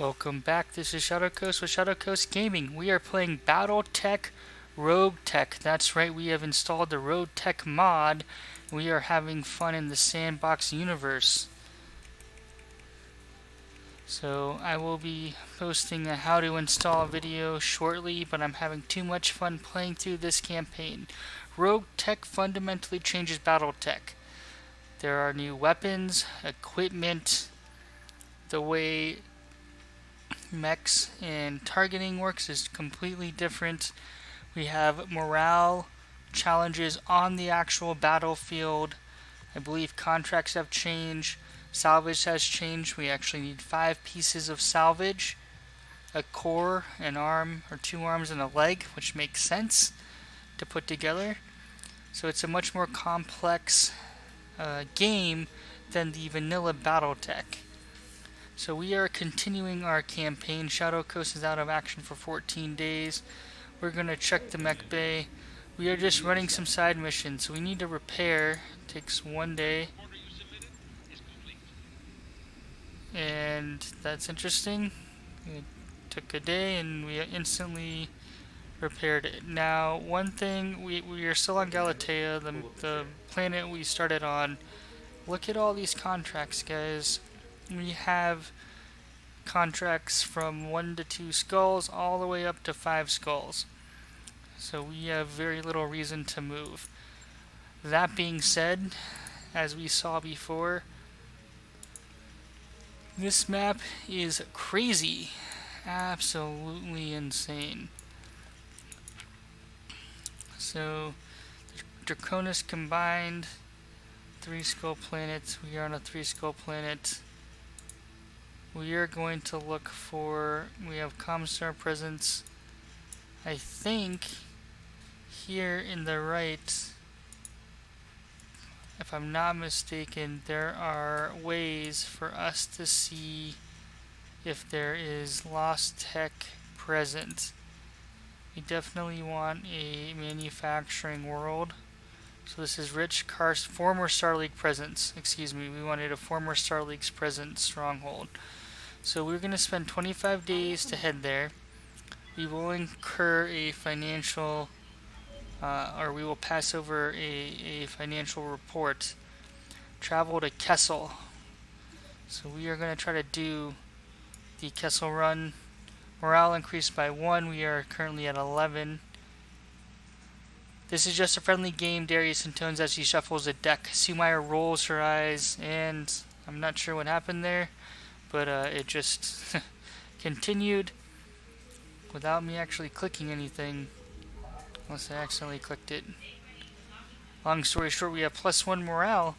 Welcome back. This is Shadowcoast with Shadowcoast Gaming. We are playing BattleTech ROGUETECH. That's right, we have installed the ROGUETECH mod. We are having fun in the sandbox universe. So I will be posting a how to install video shortly, but I'm having too much fun playing through this campaign. ROGUETECH fundamentally changes BattleTech. There are new weapons, equipment, the way mechs and targeting works is completely different. We have morale challenges on the actual battlefield. I believe contracts have changed. Salvage has changed. We actually need 5 pieces of salvage, a core, an arm, or 2 arms and a leg, which makes sense to put together. So it's a much more complex game than the vanilla BattleTech. So we are continuing our campaign. Shadowcoast is out of action for 14 days. We're going to check the mech bay. We are just running some side missions. So we need to repair. It takes 1 day. And that's interesting. It took a day and we instantly repaired it. Now, one thing, we are still on Galatea, the planet we started on. Look at all these contracts, guys. We have contracts from 1 to 2 skulls all the way up to 5 skulls. So we have very little reason to move. That being said, as we saw before, this map is crazy. Absolutely insane. So, Draconis combined, 3 skull planets. We are on a 3 skull planet. We are going to look for, we have Comstar presence. I think here in the right, if I'm not mistaken, there are ways for us to see if there is Lost Tech present. We definitely want a manufacturing world. So this is rich karst, former Star League presence. Excuse me, we wanted a former Star League's presence stronghold. So we're going to spend 25 days to head there. We will incur a financial, or we will pass over a financial report. Travel to Kessel. So we are going to try to do the Kessel run. Morale increased by 1. We are currently at 11. This is just a friendly game, Darius intones as he shuffles a deck. Sumire rolls her eyes, and I'm not sure what happened there, but it just continued without me actually clicking anything, unless I accidentally clicked it. Long story short, we have +1 morale.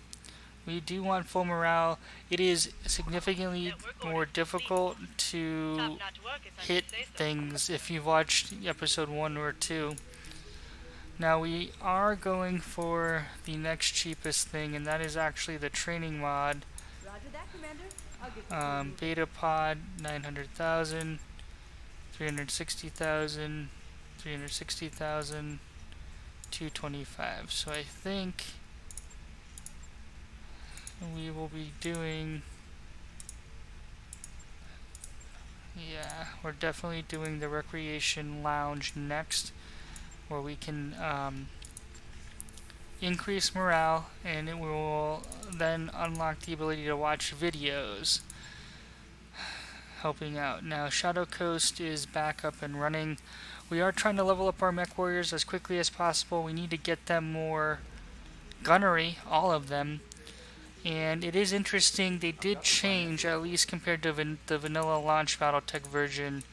We do want full morale. It is significantly more difficult to hit things if you've watched episode 1 or 2. Now we are going for the next cheapest thing, and that is actually the training mod. Beta pod, 900,000, 360,000, 360,000, 225. So I think we will be doing, yeah, we're definitely doing the recreation lounge next, where we can increase morale, and it will then unlock the ability to watch videos, helping out. Now Shadowcoast is back up and running. We are trying to level up our mech warriors as quickly as possible. We need to get them more gunnery, all of them. And it is interesting, they did change, at least compared to the vanilla launch BattleTech version.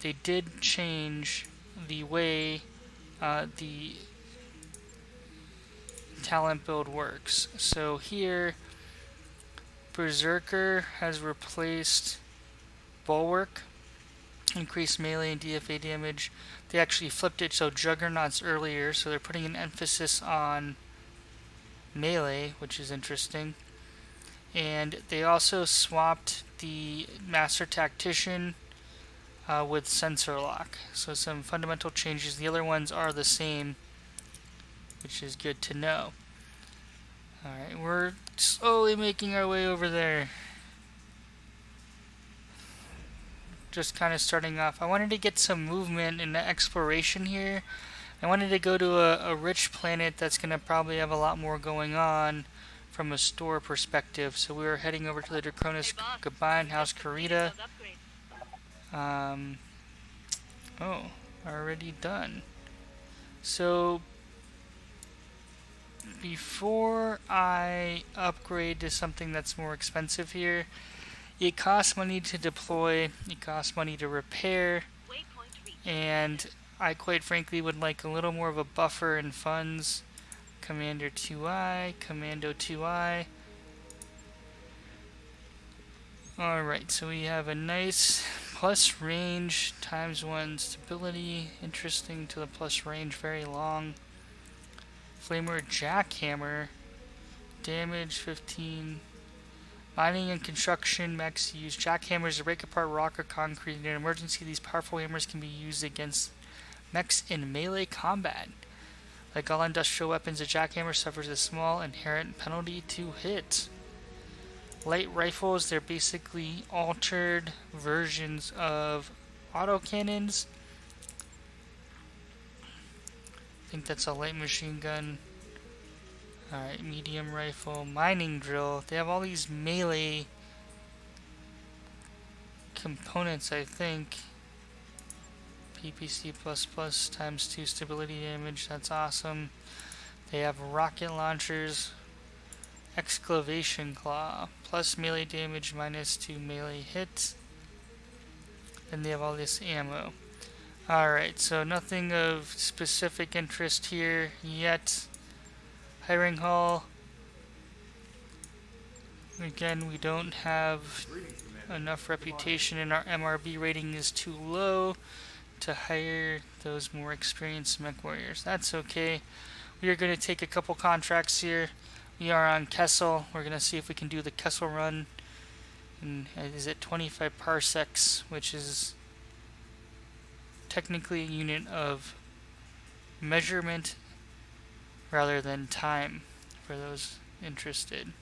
They did change the way the talent build works. So here, Berserker has replaced Bulwark, increased melee and DFA damage. They actually flipped it so Juggernaut's earlier, so they're putting an emphasis on melee, which is interesting. And they also swapped the Master Tactician with Sensor Lock. So some fundamental changes. The other ones are the same, which is good to know. Alright, we're slowly making our way over there. just kind of starting off. I wanted to get some movement and exploration here. I wanted to go to a rich planet that's going to probably have a lot more going on from a store perspective. So we were heading over to the Draconis Combined House Karita. Oh, already done. So before I upgrade to something that's more expensive here, it costs money to deploy, it costs money to repair, and I quite frankly would like a little more of a buffer in funds. Commander 2I, Commando 2I. Alright, so we have a nice plus range times 1 stability. Interesting to the plus range, very long. Flamer Jackhammer. Damage 15. Mining and construction, max use. Jackhammers to break apart rock or concrete. In an emergency, these powerful hammers can be used against mechs in melee combat. Like all industrial weapons, a jackhammer suffers a small inherent penalty to hit. Light rifles, they're basically altered versions of autocannons. I think that's a light machine gun. Alright, medium rifle, mining drill. They have all these melee components, I think. PPC++ times 2 stability damage, that's awesome. They have rocket launchers, excavation claw, plus melee damage, minus 2 melee hits. Then they have all this ammo. Alright, so nothing of specific interest here yet. Hiring hall. Again, we don't have enough reputation and our MRB rating is too low to hire those more experienced mech warriors. That's okay. We are going to take a couple contracts here. We are on Kessel. We're going to see if we can do the Kessel run. And is it 25 parsecs, which is technically a unit of measurement rather than time for those interested.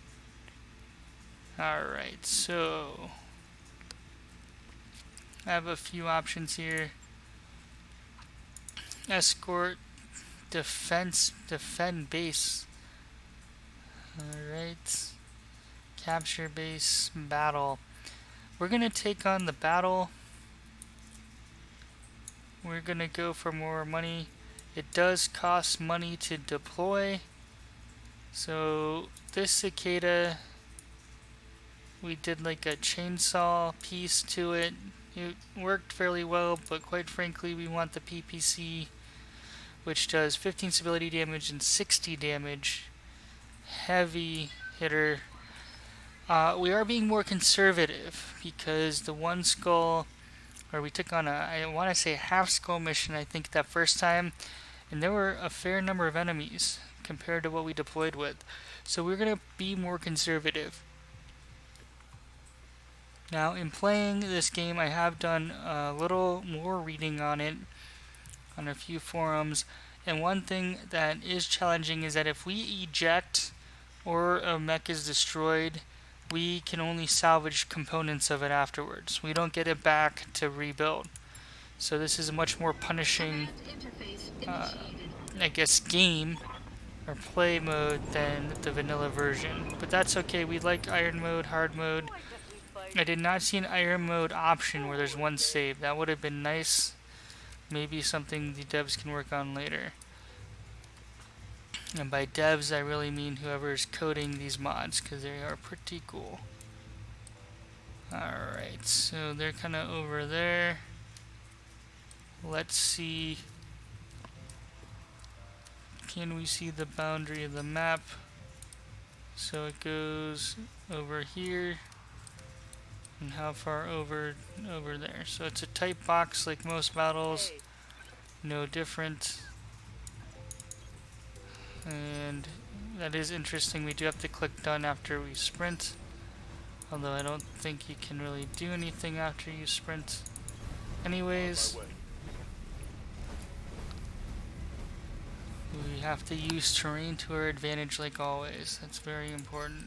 Alright, so I have a few options here. Escort, defense, defend base. Alright. Capture base, battle. We're gonna take on the battle. We're gonna go for more money. It does cost money to deploy. So this cicada, we did like a chainsaw piece to it. It worked fairly well, but quite frankly we want the PPC, which does 15 stability damage and 60 damage. Heavy hitter. We are being more conservative because the one skull, or we took on I want to say half skull mission I think that first time, and there were a fair number of enemies compared to what we deployed with. So we're going to be more conservative. Now in playing this game I have done a little more reading on it on a few forums, and one thing that is challenging is that if we eject or a mech is destroyed, we can only salvage components of it afterwards. We don't get it back to rebuild. So this is a much more punishing, I guess, game or play mode than the vanilla version. But that's okay, we like iron mode, hard mode. I did not see an iron mode option where there's one save. That would have been nice. Maybe something the devs can work on later. And by devs I really mean whoever is coding these mods, because they are pretty cool. Alright, so they're kind of over there. Let's see. Can we see the boundary of the map? So it goes over here. And how far over there? So it's a tight box like most battles. No different. And that is interesting. We do have to click done after we sprint. Although I don't think you can really do anything after you sprint. Anyways, we have to use terrain to our advantage like always. That's very important.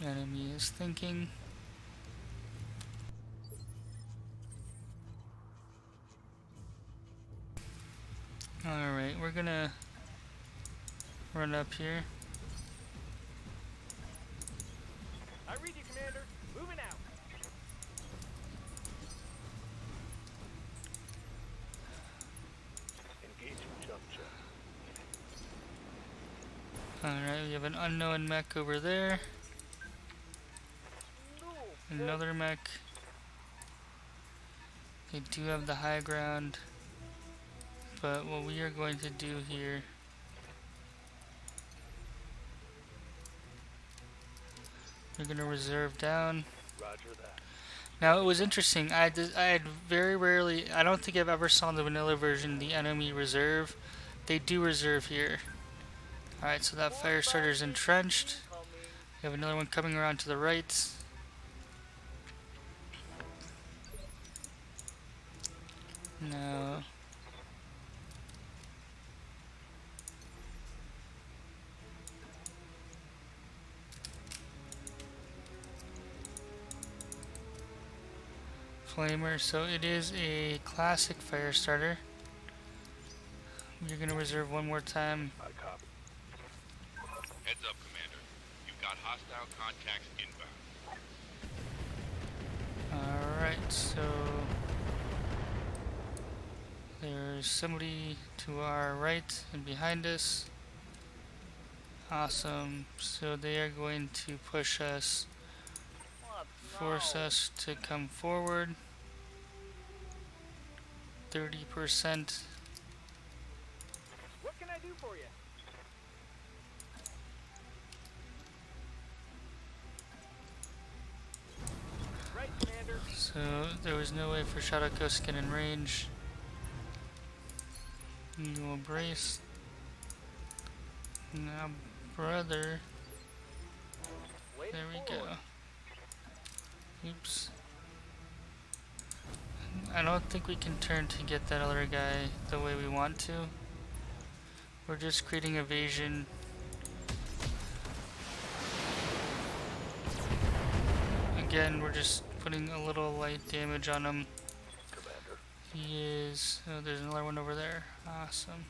Enemy is thinking. Alright, we're gonna run up here. I read you, Commander. Moving out. Engaging jump jet. Alright, we have an unknown mech over there. Another mech. They do have the high ground. But what we are going to do here, we're going to reserve down. Roger that. Now it was interesting, I had very rarely, I don't think I've ever saw in the vanilla version the enemy reserve. They do reserve here. Alright, so that fire starter is entrenched. We have another one coming around to the right. No. Flamer, so it is a classic fire starter. You're gonna reserve one more time. I copy. Heads up, Commander. You've got hostile contacts inbound. Alright, so there's somebody to our right and behind us. Awesome. So they are going to push us, force us to come forward. 30%. What can I do for you? Right, Commander. So there was no way for Shadowcoast to get in range. You will brace. Now, brother. Waiting There we forward. go. Oops. I don't think we can turn to get that other guy the way we want to. We're just creating evasion. Again, we're just putting a little light damage on him. Commander. He is... Oh, there's another one over there. Awesome.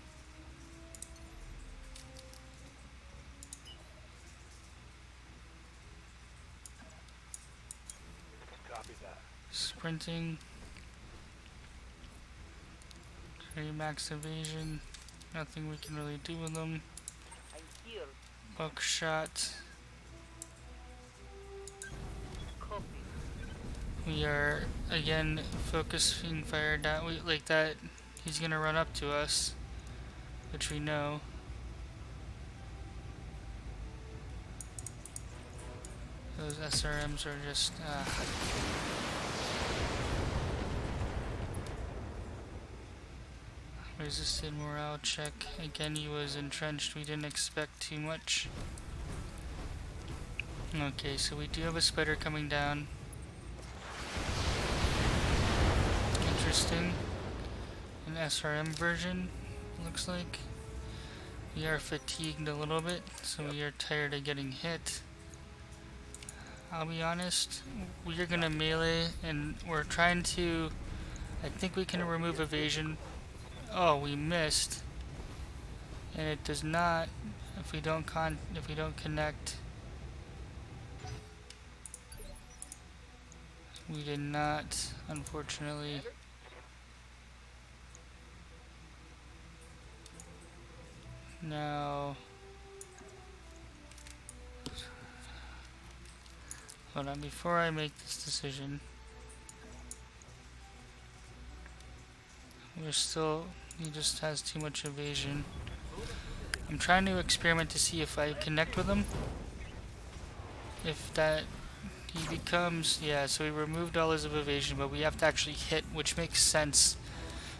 Copy that. Sprinting. Okay, max evasion. Nothing we can really do with them. I'm here. Buckshot. Copy. We are again focusing fire down. We like that. He's gonna run up to us, which we know. Those SRMs are just. Resisted morale check. Again, he was entrenched. We didn't expect too much. Okay, so we do have a spider coming down. Interesting. An SRM version, looks like. We are fatigued a little bit, so we are tired of getting hit. I'll be honest, we are gonna melee, and we're trying to... I think we can remove evasion. Oh, we missed. And it does not, if we don't connect. We did not, unfortunately. Now, hold on, before I make this decision, he just has too much evasion. I'm trying to experiment to see if I connect with him. If that, he becomes, yeah, so we removed all his evasion, but we have to actually hit, which makes sense.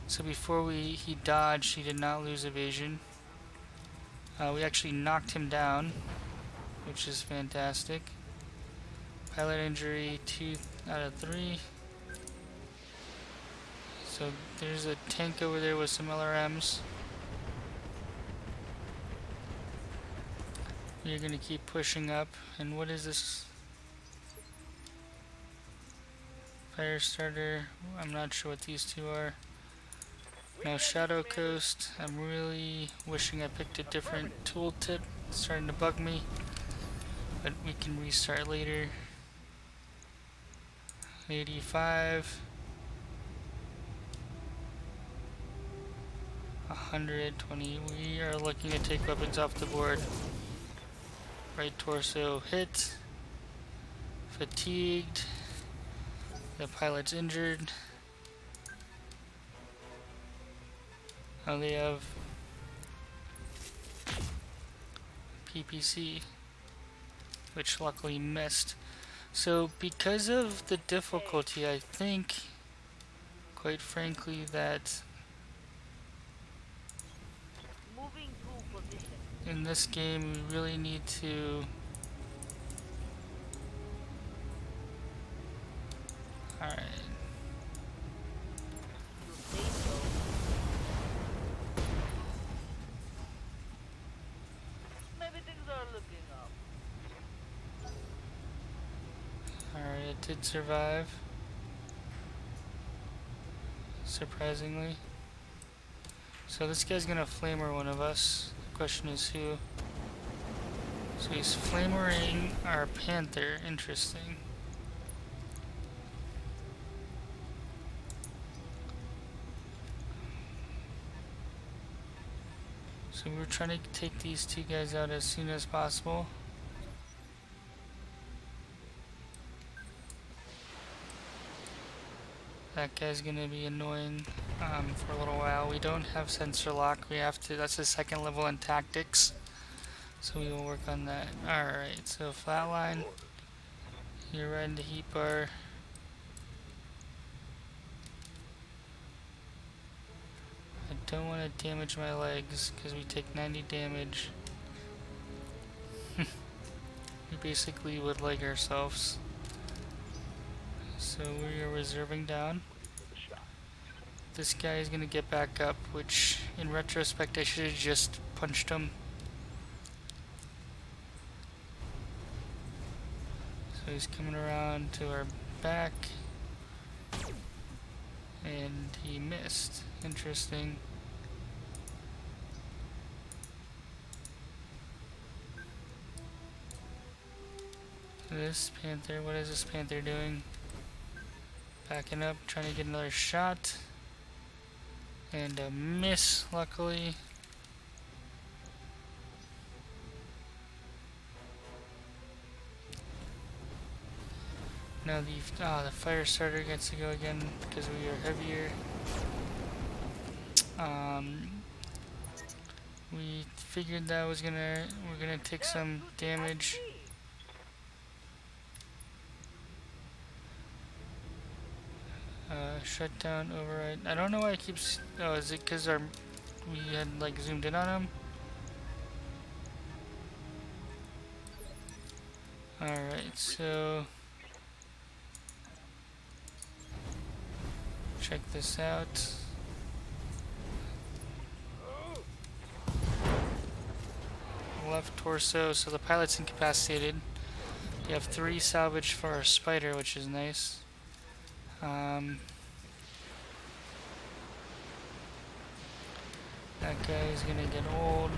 So before he dodged, he did not lose evasion. We actually knocked him down, which is fantastic. Pilot injury 2 out of 3. So there's a tank over there with some LRMs. We are going to keep pushing up. And what is this? Fire starter. I'm not sure what these two are. Now Shadowcoast. I'm really wishing I picked a different tooltip. It's starting to bug me. But we can restart later. 85. 120. We are looking to take weapons off the board. Right torso hit. Fatigued. The pilot's injured. Oh, they have PPC, which luckily missed. So because of the difficulty, I think, quite frankly, that Moving to position. in this game we really need to... Alright. You say so. Maybe things are looking up. Alright, it did survive. Surprisingly. So this guy's gonna flamer one of us. The question is who. So he's flamering our panther. Interesting. So we're trying to take these two guys out as soon as possible. That guy's gonna be annoying for a little while. We don't have sensor lock. We have to. That's the second level in tactics. So we will work on that. Alright, so flatline. You're right in the heat bar. I don't want to damage my legs because we take 90 damage. We basically would leg ourselves. So we are reserving down. This guy is gonna get back up, which in retrospect I should have just punched him. So he's coming around to our back. And he missed. Interesting. This panther, what is this panther doing? Backing up, trying to get another shot. And a miss, luckily. Now the fire starter gets to go again because we are heavier. We figured that we're gonna take some damage. Shutdown, override. I don't know why it keeps. Oh, is it because we had like zoomed in on him? Alright, so check this out. Left torso, so the pilot's incapacitated. We have 3 salvage for our spider, which is nice. That guy is gonna get old.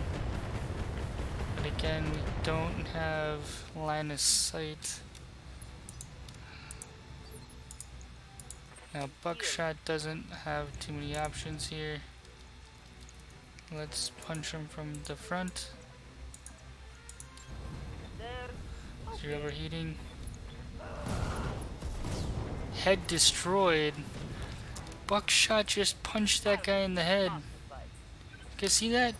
But again, we don't have line of sight. Now, Buckshot doesn't have too many options here. Let's punch him from the front. You're overheating. Head destroyed. Buckshot just punched that guy in the head. You guys see that?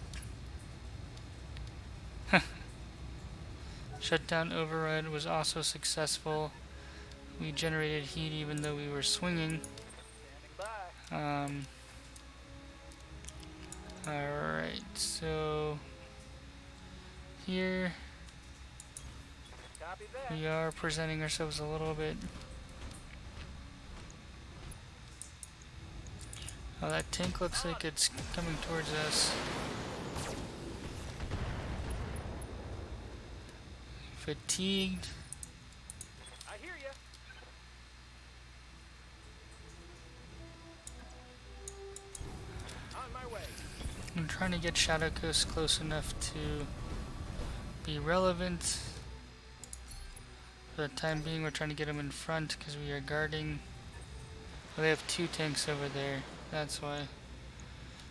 Shutdown override was also successful. We generated heat even though we were swinging. Alright, so here we are presenting ourselves a little bit. Oh, that tank looks like it's coming towards us. Fatigued. I hear ya. trying to get Shadowcoast close enough to be relevant. For the time being, we're trying to get them in front because we are guarding. Well, they have 2 tanks over there, that's why.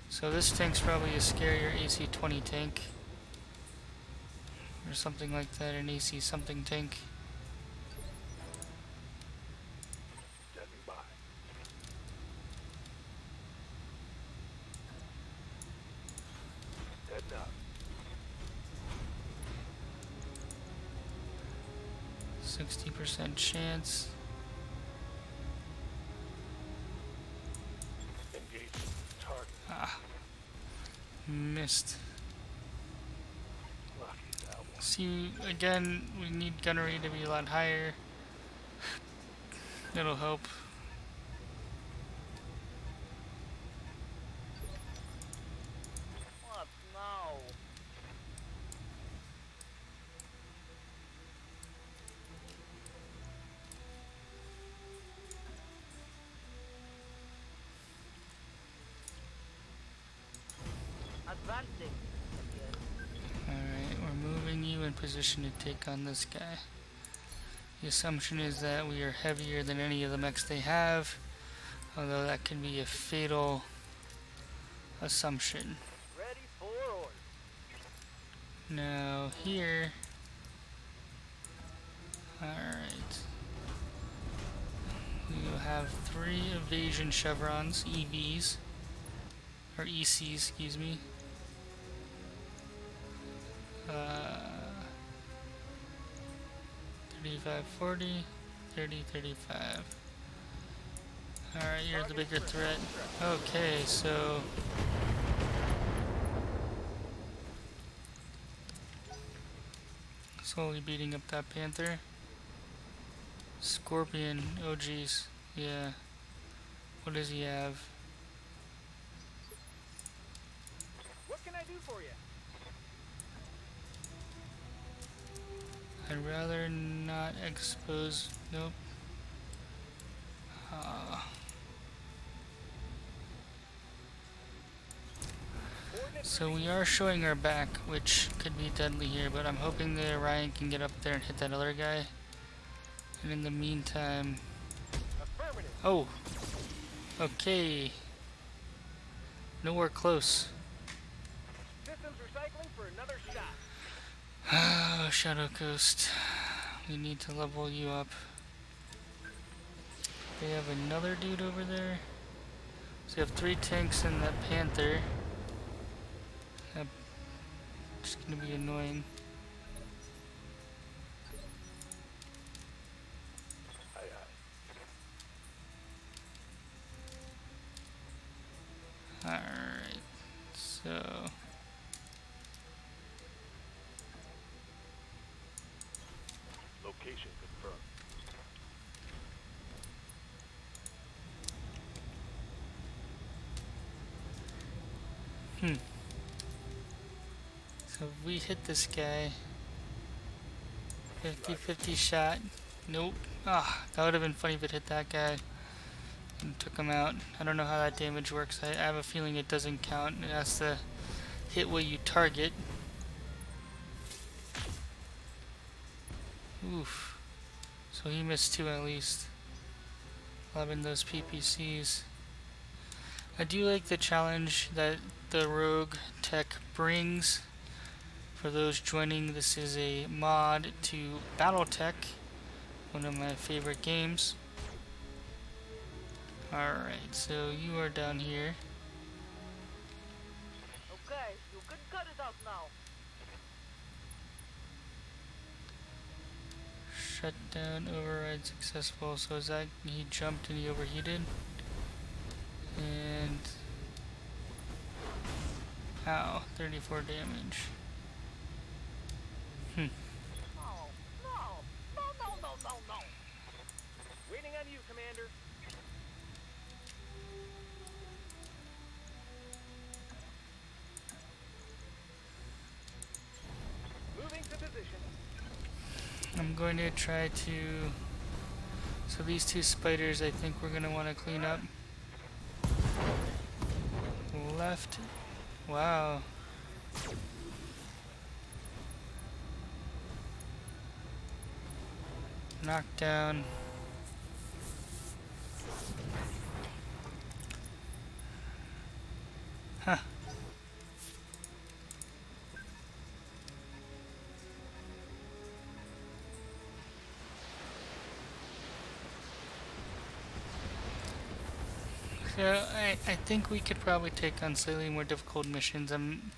So this tank's probably a scarier AC-20 tank. Or something like that, an AC something tank. Standing by. Heading up. 60% chance. Engaging target. Ah. Missed. Lucky that one. See, again, we need gunnery to be a lot higher. It'll help. What now? Advancing. Yes. Alright, we're moving you in position to take on this guy. The assumption is that we are heavier than any of the mechs they have, although that can be a fatal assumption. Ready for orders. Now here, alright, we will have 3 evasion chevrons, EVs, or ECs, excuse me. 35, 40, 30, 35. Alright, you're the bigger threat. Okay, so slowly beating up that panther. Scorpion, oh geez, yeah. What does he have? What can I do for you? I'd rather not expose. Nope. So we are showing our back, which could be deadly here, but I'm hoping that Ryan can get up there and hit that other guy. And in the meantime... Oh! Okay. Nowhere close. Systems recycling for another shot. Ah, Shadowcoast. We need to level you up. They have another dude over there. So you have 3 tanks and that panther. That's gonna be annoying. Aye, aye. Alright. So Location confirmed. So if we hit this guy, 50-50 shot. Nope. Ah, that would have been funny if it hit that guy and took him out. I don't know how that damage works. I have a feeling it doesn't count. It has to hit what you target. Oof. So he missed 2 at least. 11 those PPCs. I do like the challenge that the Rogue Tech brings. For those joining, this is a mod to BattleTech, one of my favorite games. Alright, so you are down here. Okay, you can cut it out now. Shutdown override successful. So is that he jumped and he overheated? And ow, 34 damage. No, no, no, no, no, no, no. Waiting on you, Commander. Moving to position. I'm going to try to... So these 2 spiders I think we're going to want to clean up. Left Wow. Knockdown. Huh. So I think we could probably take on slightly more difficult missions. I'm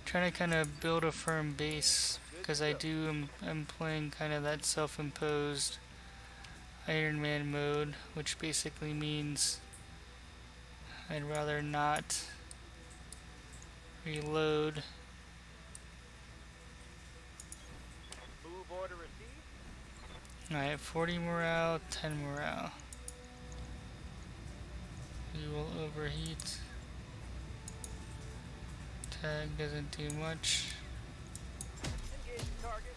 trying to kind of build a firm base because I'm playing kind of that self-imposed Iron Man mode, which basically means I'd rather not reload. Move order received. Alright, 40 morale, 10 morale. We will overheat. Tag doesn't do much. Engaging target.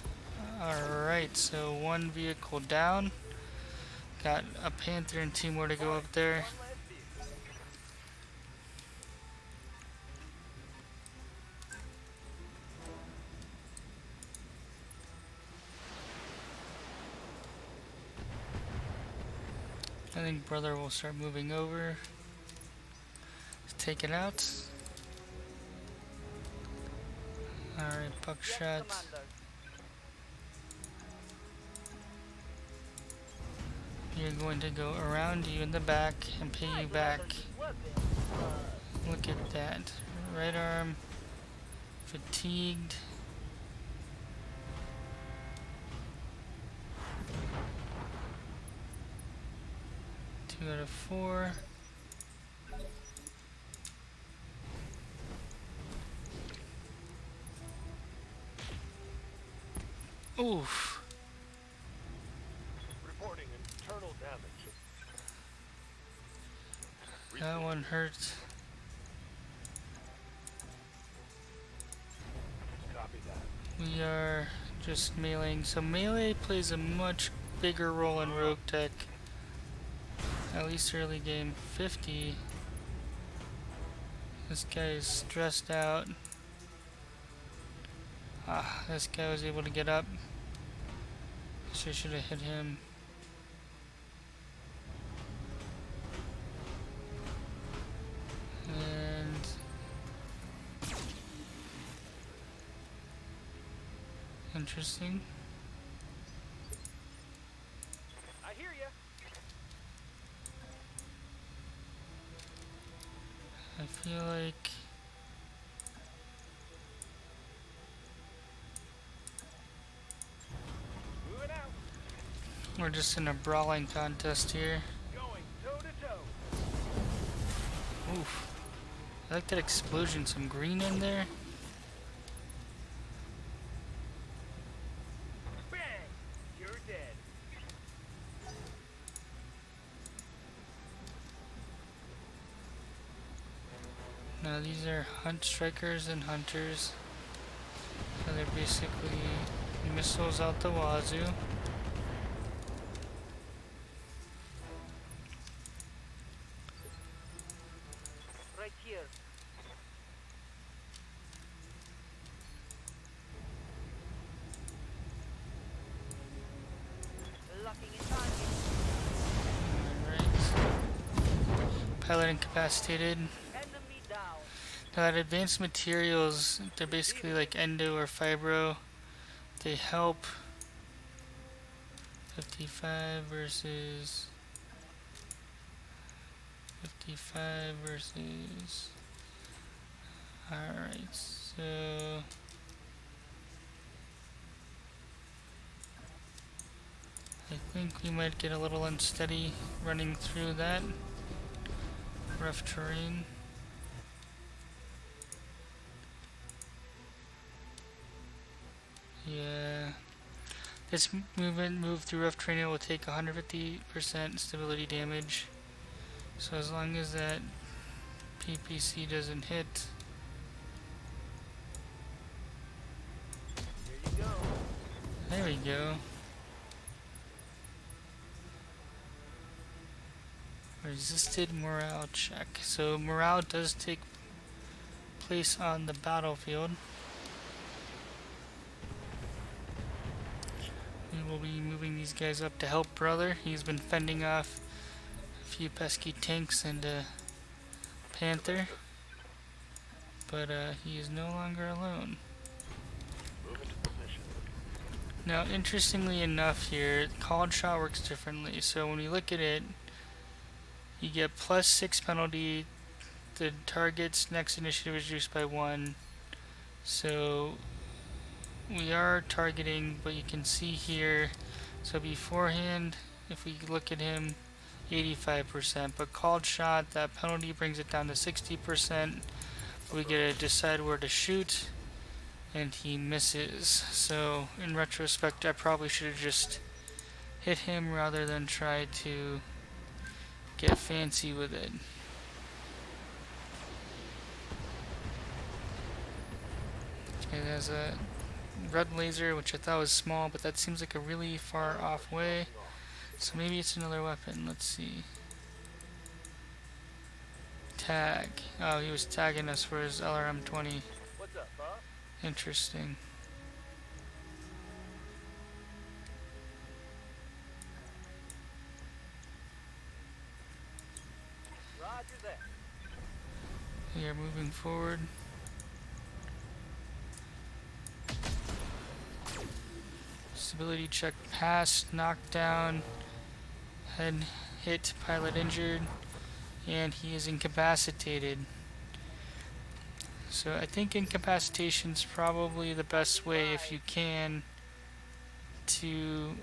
Alright, so one vehicle down. Got a Panther and two more to go up there. One last vehicle. I think brother will start moving over. Take it out. Alright, Yes, buckshot. Commander. You're going to go around you in the back and pay you I'd back. rather use weapons, Look at that. Right arm. Fatigued. Two out of four. Oof. Reporting internal damage. That one hurts. Copy that. We are just meleeing. So melee plays a much bigger role in ROGUETECH. At least early game. 50. This guy is stressed out. Ah, this guy was able to get up. So I should have hit him. And interesting. I hear ya. I feel like Moving out. we're just in a brawling contest here. Going toe to toe. Oof. I like that explosion. Some green in there. Bang! You're dead. Now these are hunt strikers and hunters. So they're basically missiles out the wazoo. Right here. Locking in target. Alright. Pilot incapacitated. Enemy down. Now that advanced materials, they're basically like endo or fibro. They help. 55 versus 55 versus. Alright, so I think we might get a little unsteady running through that rough terrain. Yeah. This move through rough terrain will take 150% stability damage. So as long as that PPC doesn't hit. Here you go. There we go. Resisted morale check. So morale does take place on the battlefield. We will be moving these guys up to help brother. He's been fending off a few pesky tanks and a panther, but he is no longer alone. Move into position. Now, interestingly enough here, called shot works differently. So when we look at it, you get +6 penalty. The target's next initiative is reduced by 1. So we are targeting, but you can see here, so beforehand, if we look at him, 85%, but called shot, that penalty brings it down to 60%. We get to decide where to shoot, and he misses. So in retrospect, I probably should have just hit him rather than try to get fancy with it. Okay, there's a red laser, which I thought was small, but that seems like a really far off way. So maybe it's another weapon. Let's see. Tag. Oh, he was tagging us for his LRM-20. What's up, boss? Interesting. Roger that. We are moving forward. Stability check passed, knocked down, head hit, pilot injured, and he is incapacitated. So I think incapacitation is probably the best way, if you can, to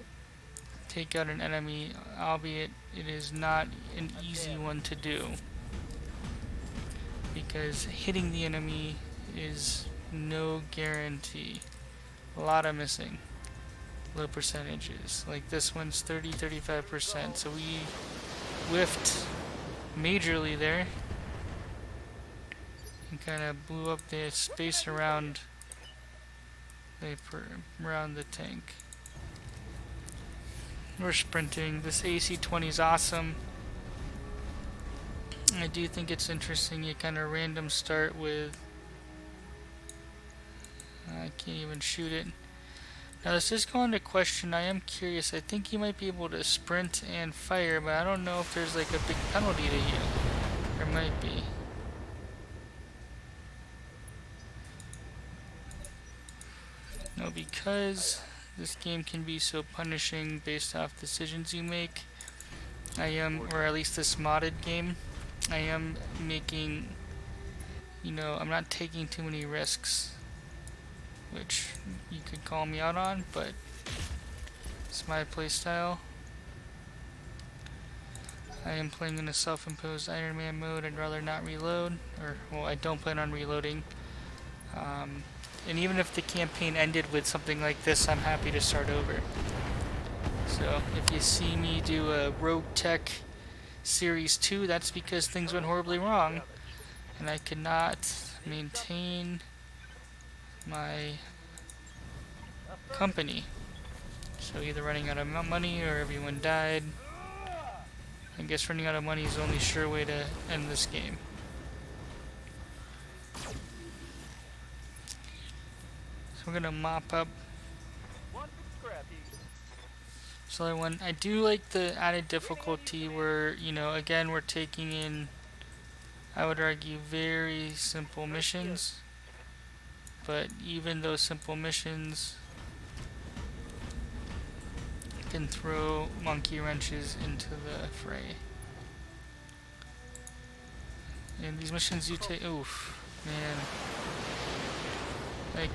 take out an enemy, albeit it is not an easy one to do, because hitting the enemy is no guarantee. A lot of missing. Low percentages. Like this one's 30-35%, so we whiffed majorly there and kind of blew up the space around the tank. We're sprinting. This AC-20 is awesome. I do think it's interesting. You kind of random start with. I can't even shoot it. Now this is going to question. I am curious. I think you might be able to sprint and fire, but I don't know if there's like a big penalty to you. There might be. No, because this game can be so punishing based off decisions you make. I am, or at least this modded game, I am making, I'm not taking too many risks, which you could call me out on, but it's my playstyle. I am playing in a self-imposed Iron Man mode. I'd rather not reload, well, I don't plan on reloading. And even if the campaign ended with something like this, I'm happy to start over. So if you see me do a ROGUETECH Series 2, that's because things went horribly wrong, and I could not maintain my company. So either running out of money or everyone died. I guess running out of money is the only sure way to end this game. So we're gonna mop up. One for scrappy. So I do like the added difficulty where, again, we're taking in, I would argue, very simple missions. But even those simple missions can throw monkey wrenches into the fray. And these missions you take, oof, man. Like,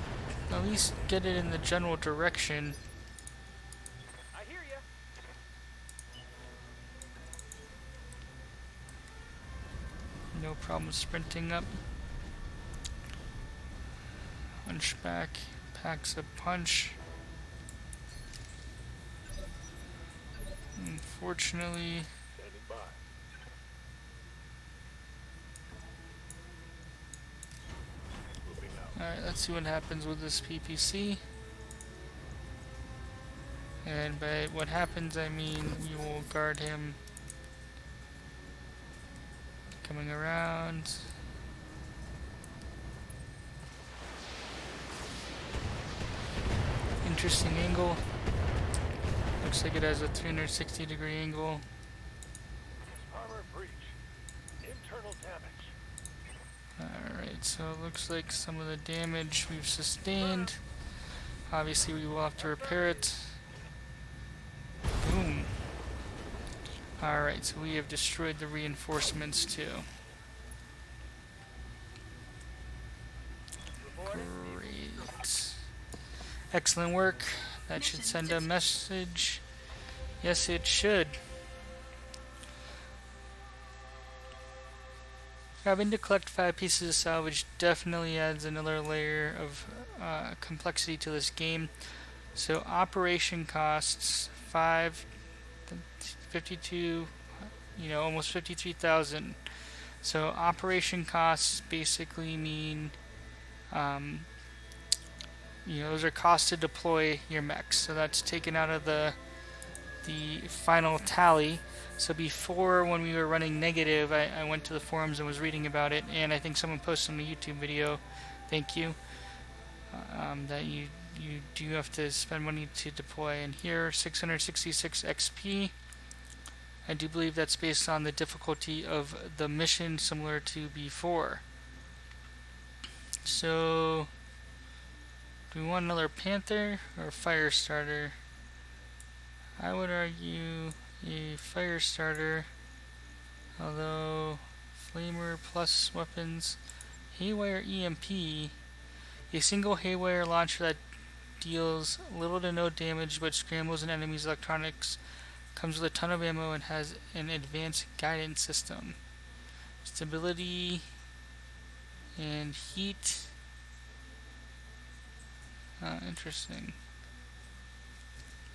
at least get it in the general direction. I hear ya. No problem sprinting up. Hunchback packs a punch. Unfortunately, Standing by. Moving out. alright, let's see what happens with this PPC. And by what happens, I mean we will guard him coming around. interesting angle. Looks like it has a 360-degree angle. Armor breach. Internal damage. Alright, so it looks like some of the damage we've sustained. Obviously we will have to repair it. Boom. Alright, so we have destroyed the reinforcements too. Great. Excellent work. That should send a message. Yes, it should. Having to collect 5 pieces of salvage definitely adds another layer of complexity to this game. So operation costs 52, almost 53,000. So operation costs basically mean, those are costs to deploy your mechs. So that's taken out of the final tally. So before, when we were running negative, I went to the forums and was reading about it, and I think someone posted on a YouTube video, thank you, that you do have to spend money to deploy. And here, 666 XP. I do believe that's based on the difficulty of the mission, similar to before. So, do we want another Panther or Fire Starter? I would argue a Fire Starter, although Flamer plus weapons, Haywire EMP, a single Haywire launcher that deals little to no damage but scrambles an enemy's electronics, comes with a ton of ammo, and has an advanced guidance system. Stability and heat. Interesting.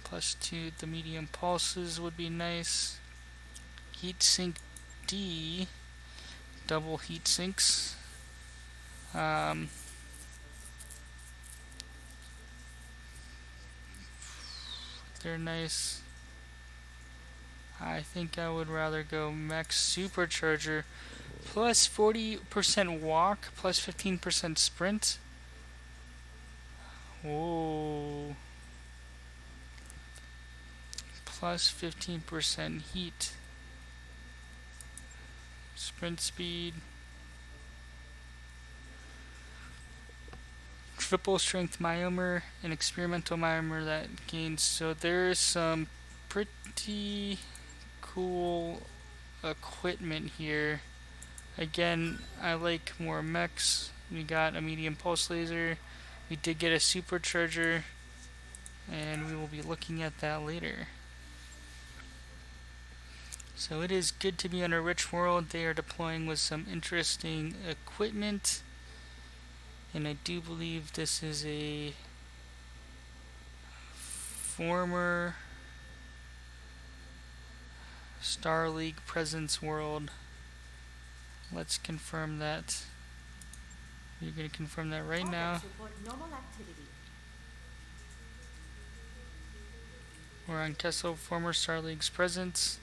+2, the medium pulses would be nice. Heatsink D, double heat sinks. They're nice. I think I would rather go Mech Supercharger, plus 40% walk, plus 15% sprint. Whoa. Plus 15% heat. Sprint speed. Triple strength myomer, an experimental myomer that gains. So there's some pretty cool equipment here. Again, I like more mechs. We got a medium pulse laser. We did get a supercharger, and we will be looking at that later. So it is good to be on a rich world. They are deploying with some interesting equipment, and I do believe this is a former Star League presence world. Let's confirm that. You're going to confirm that right now. We're on Kessel, former Star League's presence.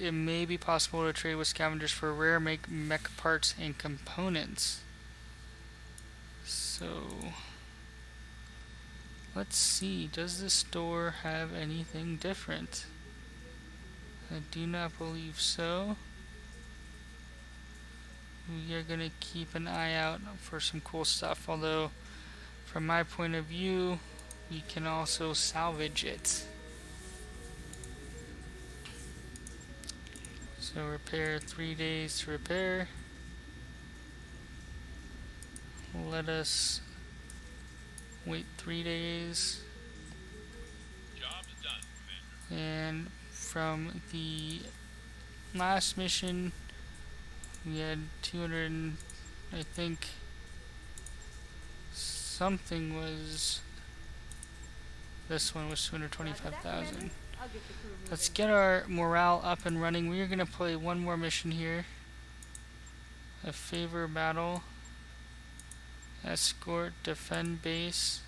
It may be possible to trade with scavengers for rare mech parts and components. So, let's see. Does this store have anything different? I do not believe so. We are going to keep an eye out for some cool stuff, although from my point of view, we can also salvage it. So repair, 3 days to repair. Let us wait 3 days. Job's done, Commander. And from the last mission, we had 200, I think something was, this one was 225,000. Let's get our morale up and running. We are going to play one more mission here. A favor battle. Escort, defend base.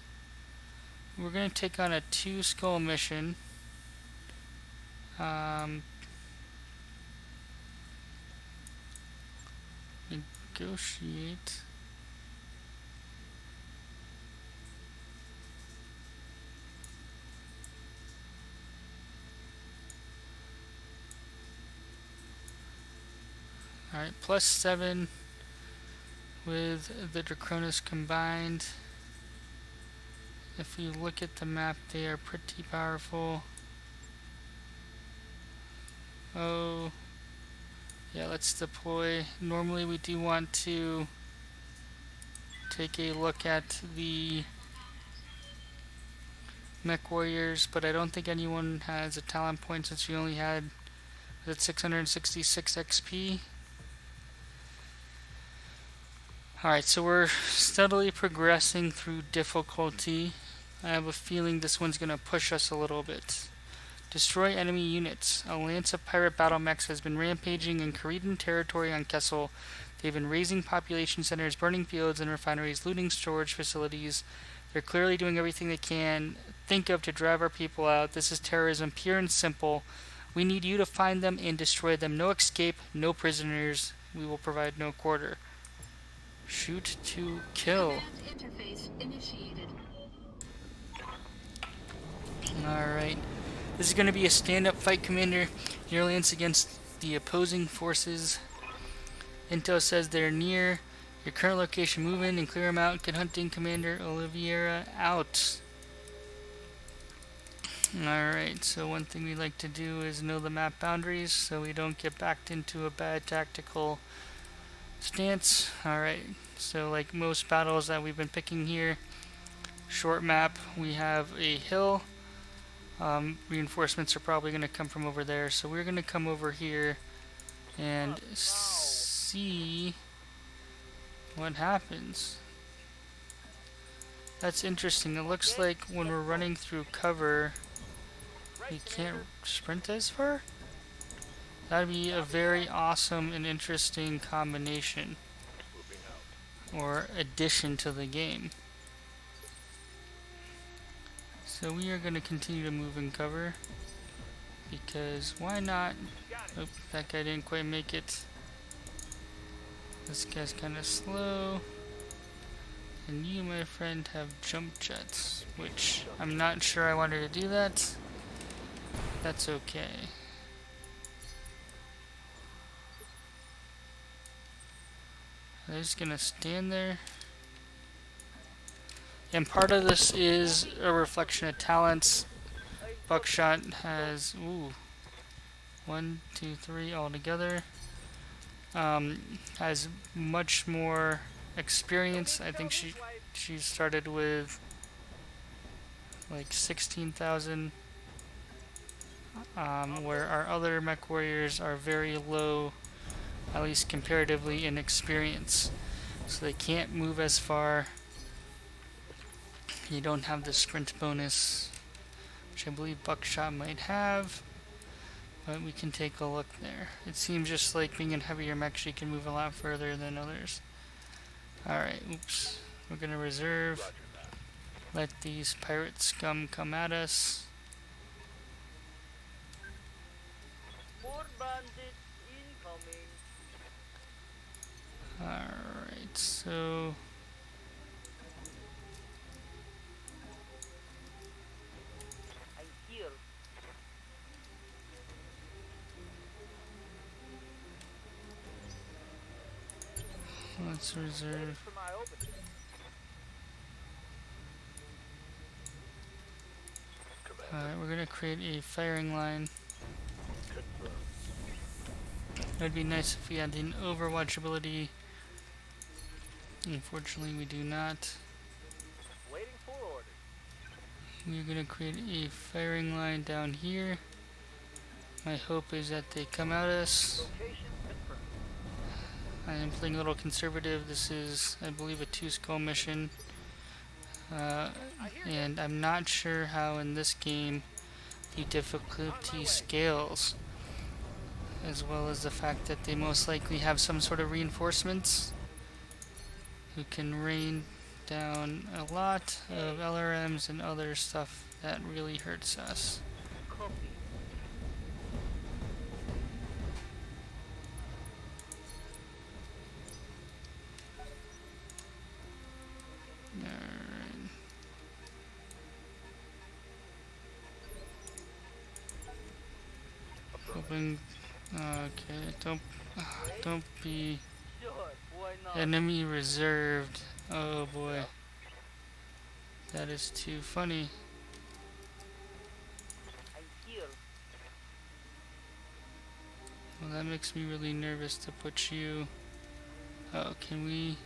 We're going to take on a 2 skull mission. Negotiate. Alright, +7 with the Draconis combined. If we look at the map, they are pretty powerful. Oh, yeah, let's deploy. Normally we do want to take a look at the mech warriors, but I don't think anyone has a talent point since we only had 666 XP. Alright, so we're steadily progressing through difficulty. I have a feeling this one's going to push us a little bit. Destroy enemy units. A lance of pirate battle mechs has been rampaging in Kharidan territory on Kessel. They've been raising population centers, burning fields and refineries, looting storage facilities. They're clearly doing everything they can think of to drive our people out. This is terrorism, pure and simple. We need you to find them and destroy them. No escape, no prisoners. We will provide no quarter. Shoot to kill. Alright. This is going to be a stand-up fight, Commander. Your lance against the opposing forces. Intel says they're near your current location. Move in and clear them out. Good hunting, Commander. Oliveira out. Alright, so one thing we like to do is know the map boundaries so we don't get backed into a bad tactical stance. Alright, so like most battles that we've been picking here, short map, we have a hill. Reinforcements are probably going to come from over there, so we're going to come over here and see what happens. That's interesting. It looks like when we're running through cover, we can't sprint as far? That'd be a very awesome and interesting combination or addition to the game. So we are going to continue to move and cover because why not? Oh, that guy didn't quite make it. This guy's kind of slow. And you, my friend, have jump jets, which I'm not sure I wanted to do that. That's okay. I'm just gonna stand there. And part of this is a reflection of talents. Buckshot has, 1, 2, 3 all together. Has much more experience. I think she started with like 16,000. Where our other mech warriors are very low, at least comparatively, in experience. So they can't move as far. You don't have the sprint bonus, which I believe Buckshot might have. But we can take a look there. It seems just like being in heavier mech, she can move a lot further than others. Alright, oops. We're gonna reserve. Let these pirate scum come at us. More bandits incoming. Alright, so I'm here. let's Ready reserve. for my opening. Alright, we're gonna create a firing line. It would be nice if we had an overwatch ability. Unfortunately, we do not. Waiting for orders. We're gonna create a firing line down here. My hope is that they come at us. Location confirmed. I am playing a little conservative. This is, I believe, a 2-skull mission. And I'm not sure how in this game the difficulty scales, as well as the fact that they most likely have some sort of reinforcements who can rain down a lot of LRMs and other stuff that really hurts us. Copy. Alright. Hoping Okay, Wait. don't be Sure, why not? enemy reserved. Oh boy, that is too funny. I'm here. Well, that makes me really nervous to put you. Oh, can we?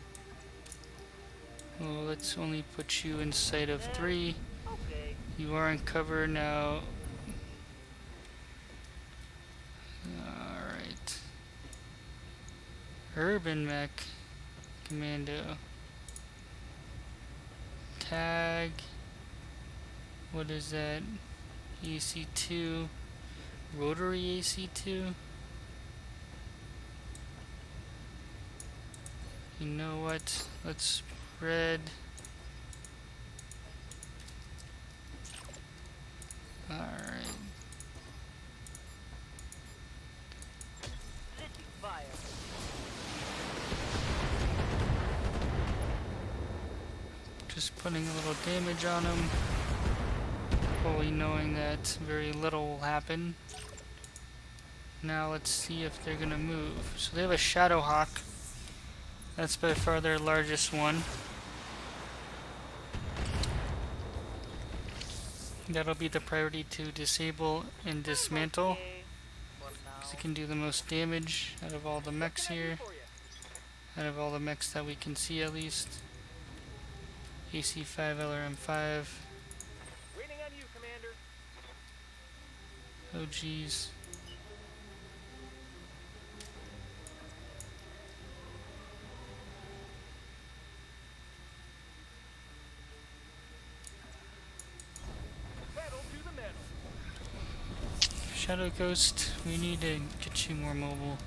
Well, let's only put you in sight of 3. Okay. You are in cover now. Alright. Urban Mech Commando. Tag. What is that? AC2. Rotary AC2. You know what? Let's spread. Alright. Letting fire. Just putting a little damage on them. Fully knowing that very little will happen. Now let's see if they're gonna move. So they have a Shadowhawk. That's by far their largest one. That'll be the priority to disable and dismantle, Okay. For because it now. can do the most damage out of all the mechs here. For you. Out of all the mechs that we can see at least. AC5, LRM5. Waiting on you, Commander. Oh geez. Pedal to the metal. Shadowcoast, we need to get you more mobile.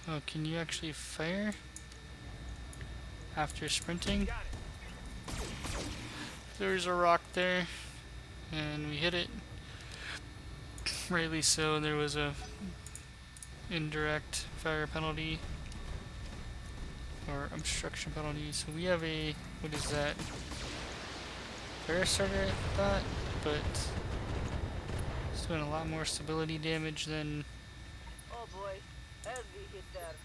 Oh, can you actually fire? After sprinting? Got it. There's a rock there, and we hit it. Rightly so, there was a indirect fire penalty, or obstruction penalty. So we have a, what is that? Fire starter, I thought, but it's doing a lot more stability damage than Oh boy. Heavy hitter.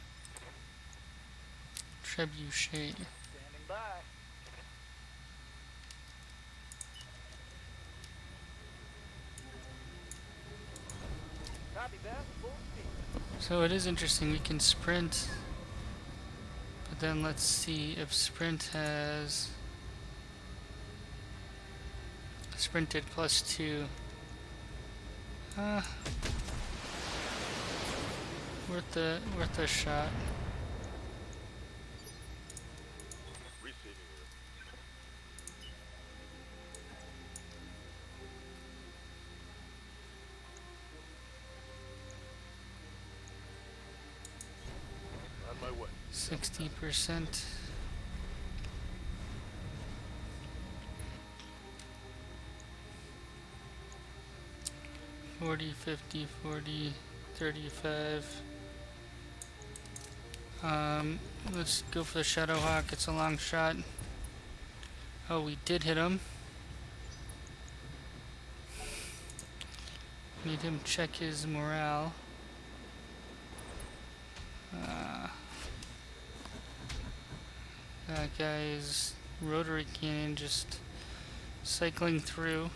Trebuchet. Standing by. Copy that. Full speed. So it is interesting, we can sprint, but then let's see if sprint has sprinted +2. Worth a shot. Receiving you. On my way. 60%. $40, $50, $40, $35. Let's go for the Shadowhawk. It's a long shot. Oh, we did hit him. Made him check his morale. That guy's rotary cannon just cycling through.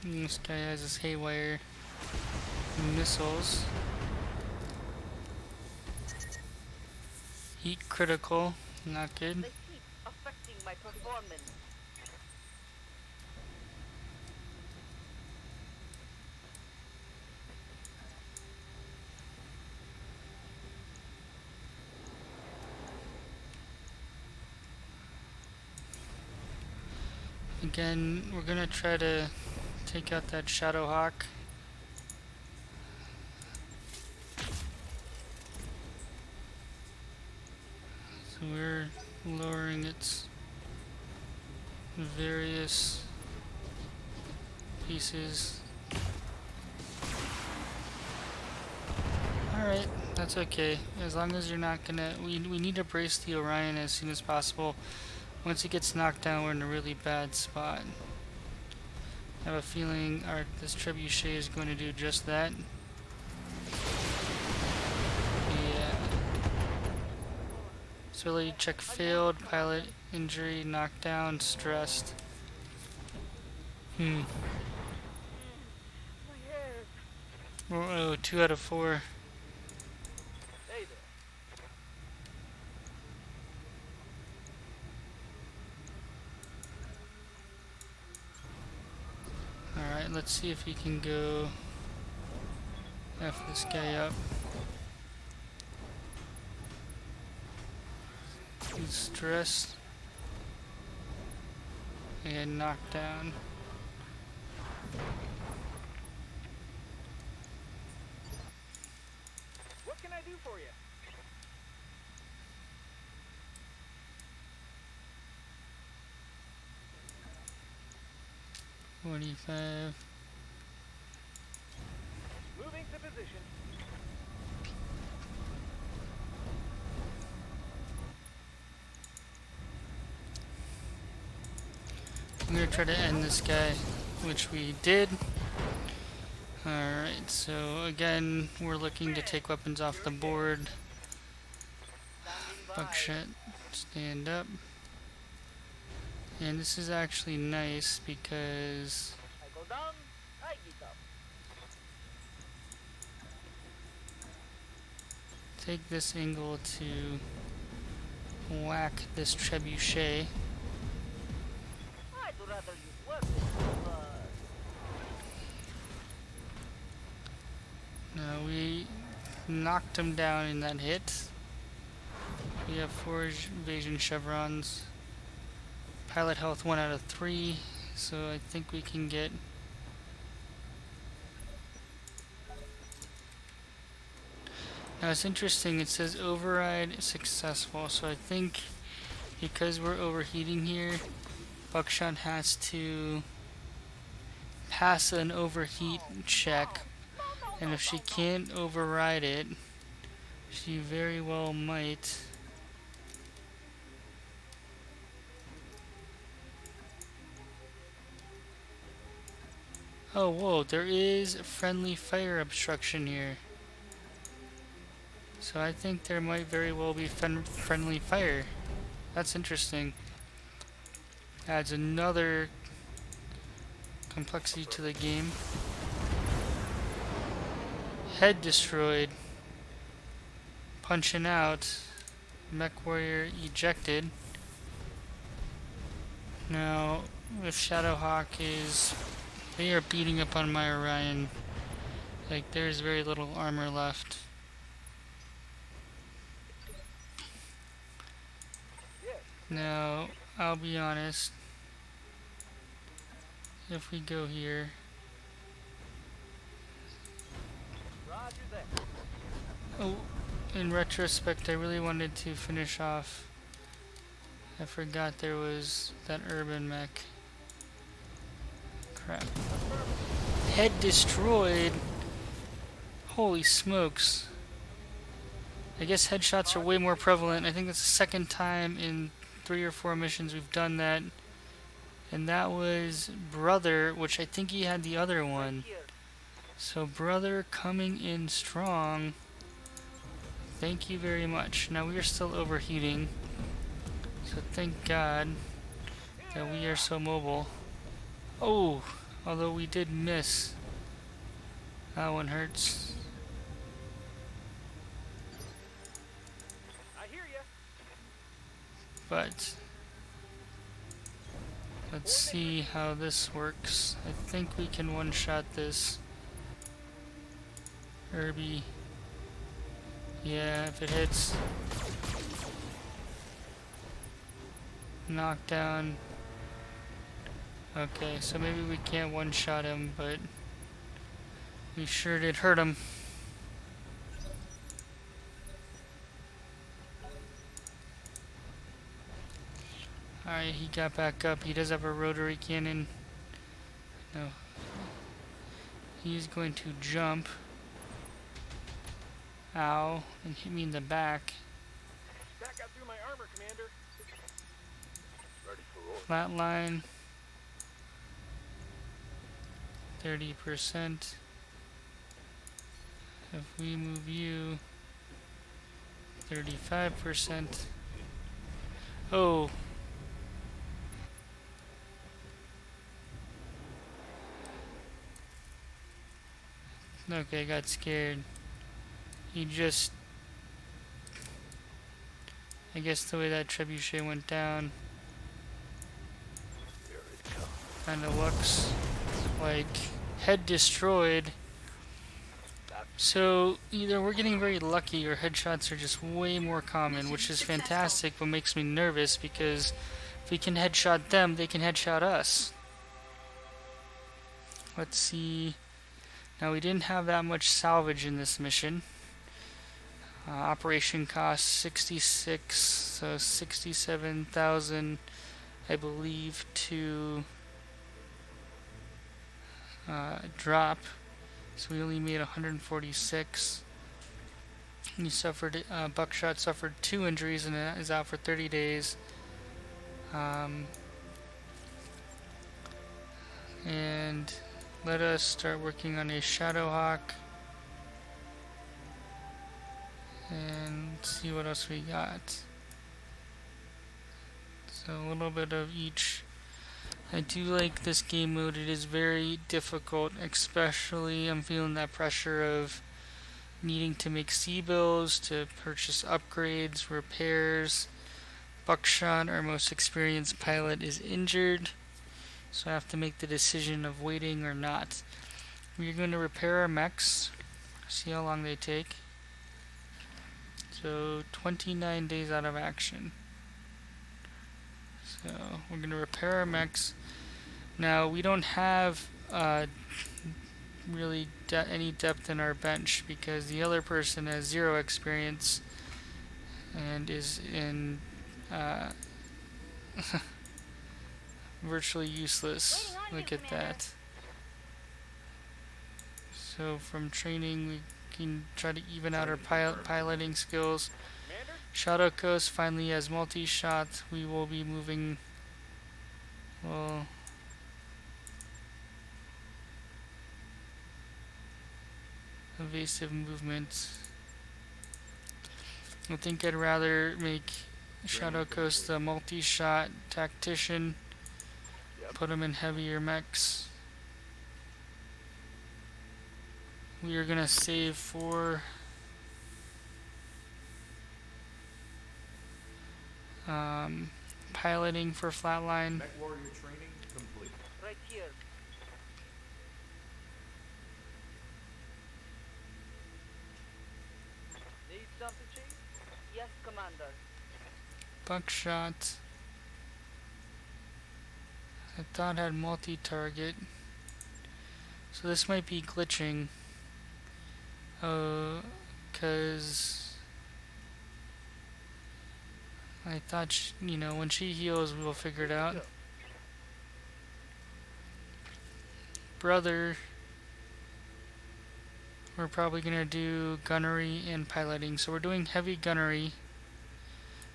And this guy has his haywire missiles. Heat critical, not good. The heat affecting my performance. Again, we're gonna try to take out that Shadowhawk. So we're lowering its various pieces. Alright, that's okay. As long as you're not gonna... We need to brace the Orion as soon as possible. Once he gets knocked down, we're in a really bad spot. I have a feeling this trebuchet is going to do just that. Yeah. Ability check failed. Pilot injury, knocked down, stressed. My head. Oh, 2 out of 4. Hey there. Alright, let's see if he can go F this guy up. He's stressed. And knocked down. What can I do for you? $45. Moving to position. I'm gonna try to end this guy, which we did. Alright, so again, we're looking to take weapons off the board. Standing by. Buckshot, stand up. And this is actually nice because I go down, I get up. take this angle to whack this trebuchet. I'd rather use weapons, but Now we knocked him down in that hit. We have 4 evasion chevrons. Pilot health 1 out of 3, so I think we can get. Now it's interesting, it says override successful, so I think because we're overheating here, Buckshot has to pass an overheat check, and if she can't override it, she very well might. Oh, whoa, there is friendly fire obstruction here. So I think there might very well be friendly fire. That's interesting. Adds another complexity to the game. Head destroyed. Punching out. Mech warrior ejected. Now, if Shadowhawk is... They are beating up on my Orion. Like, there's very little armor left. Now, I'll be honest. If we go here... Roger that. Oh, in retrospect, I really wanted to finish off. I forgot there was that urban mech. Crap. Head destroyed. Holy smokes. I guess headshots are way more prevalent. I think that's the second time in 3 or 4 missions we've done that. And that was Brother, which I think he had the other one. Here. So Brother coming in strong. Thank you very much. Now we are still overheating. So thank God that we are so mobile. Oh, although we did miss. That one hurts. I hear ya. But let's see how this works. I think we can one-shot this Herbie. Yeah, if it hits. Knockdown. Okay, so maybe we can't one-shot him, but we sure did hurt him. Alright, he got back up. He does have a rotary cannon. No. He's going to jump. Ow. And hit me in the back. Back out through my armor, Commander. Flatline 30%. If we move you 35%. Oh. Okay, I got scared. He just... I guess the way that trebuchet went down Here it comes. kinda looks like head destroyed. So either we're getting very lucky or headshots are just way more common, which is fantastic but makes me nervous because if we can headshot them, they can headshot us. Let's see. Now we didn't have that much salvage in this mission. Operation cost 66, so 67,000 I believe to drop. So we only made 146. He suffered, Buckshot suffered 2 injuries and is out for 30 days. And let us start working on a Shadowhawk and see what else we got. So a little bit of each. I do like this game mode. It is very difficult, especially I'm feeling that pressure of needing to make C-bills, to purchase upgrades, repairs. Buckshot, our most experienced pilot, is injured, so I have to make the decision of waiting or not. We're going to repair our mechs, see how long they take. So 29 days out of action. So we're going to repair our mechs. Now we don't have really any depth in our bench because the other person has 0 experience and is in virtually useless. Look at that. So from training we can try to even out our piloting skills. Shadowcoast finally has multi-shot. We will be moving, well, evasive movement. I think I'd rather make Shadowcoast a multi-shot tactician, put him in heavier mechs. We are gonna save for piloting for flatline. Mech warrior training complete. Right here. Need something, Chief? Yes, Commander. Buckshot. I thought had multi-target. So this might be glitching. Cause I thought, when she heals, we'll figure it out. Brother, we're probably gonna do gunnery and piloting. So we're doing heavy gunnery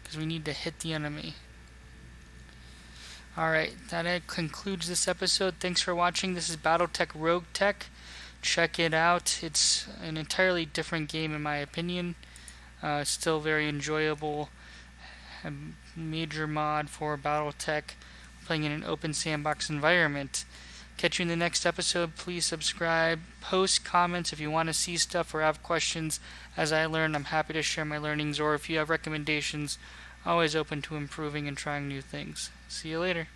because we need to hit the enemy. Alright, that concludes this episode. Thanks for watching. This is BattleTech ROGUETECH. Check it out. It's an entirely different game in my opinion. Still very enjoyable. A major mod for BattleTech, playing in an open sandbox environment. Catch you in the next episode. Please subscribe, post comments if you want to see stuff or have questions. As I learn, I'm happy to share my learnings, or if you have recommendations, always open to improving and trying new things. See you later.